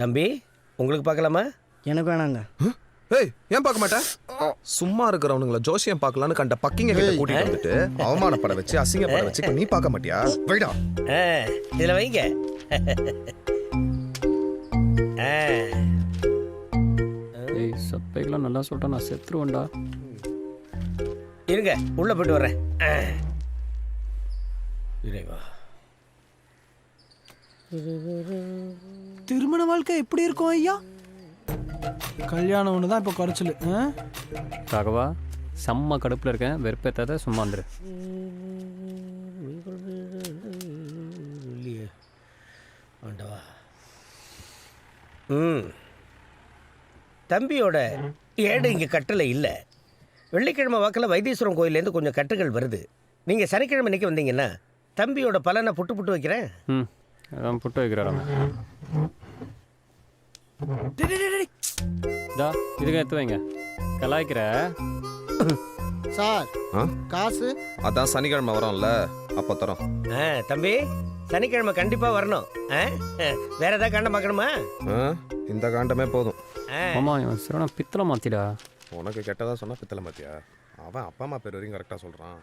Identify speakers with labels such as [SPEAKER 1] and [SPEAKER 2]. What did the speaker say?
[SPEAKER 1] தம்பி உங்களுக்கு பார்க்கலாமா?
[SPEAKER 2] எனக்கு வேணாங்க.
[SPEAKER 3] ஏய் ஏன் பார்க்க மாட்டேன்? சும்மா இருக்கிறவனுங்கள ஜோசியம் பார்க்கலான்னு கண்ட பக்கிங்க கிட்ட கூட்டிட்டு வந்துட்டு அவமானப்பட வச்சு அசிங்கப்பட வச்சு இப்ப நீ பார்க்க மாட்டியா? போய்டா.
[SPEAKER 1] இதில் வைங்க.
[SPEAKER 4] ஏய் சப்பைக்கெல்லாம் நல்லா சொல்லிட்டா நான் செத்துருவேன்டா.
[SPEAKER 1] இருங்க உள்ள போயிட்டு வர்றேன். இறைவா.
[SPEAKER 5] திருமண வாழ்க்கை எப்படி இருக்கும் ஐயா? கல்யாணம் ஒன்று தான் இப்போ குறைச்சல்.
[SPEAKER 4] ராகவா செம்ம கடுப்பில் இருக்கேன், வெறுப்பேற்றாத சும்மா வந்துரு.
[SPEAKER 1] ஆண்டவா. தம்பியோட ஏடு இங்கே கட்டளை இல்லை. வெள்ளிக்கிழமை வாக்கில் வைத்தீஸ்வரம் கோயிலேருந்து கொஞ்சம் கட்டுகள் வருது. நீங்கள் சனிக்கிழமை இன்னைக்கு வந்தீங்கன்னா தம்பியோட பலனை புட்டு புட்டு வைக்கிறேன்.
[SPEAKER 4] அதான் புட்டு வைக்கிறாராம். இதுக்கு எடுத்து வைங்க. கலாய்க்கிற
[SPEAKER 2] சார் காசு
[SPEAKER 3] அதான் சனிக்கிழமை வரோம்ல அப்ப தரோம்.
[SPEAKER 1] தம்பி சனிக்கிழமை கண்டிப்பாக வரணும். வேற ஏதாவது காண்டம் பார்க்கணுமா?
[SPEAKER 3] இந்த காண்டமே போதும்.
[SPEAKER 4] ஆமா இவன் சிறன பித்தளை மாத்திடா.
[SPEAKER 3] உனக்கு கெட்டதா சொன்னா பித்தளை மாத்தியா? அவன் அப்பா அம்மா பேர் வரையும் கரெக்டா சொல்றான்.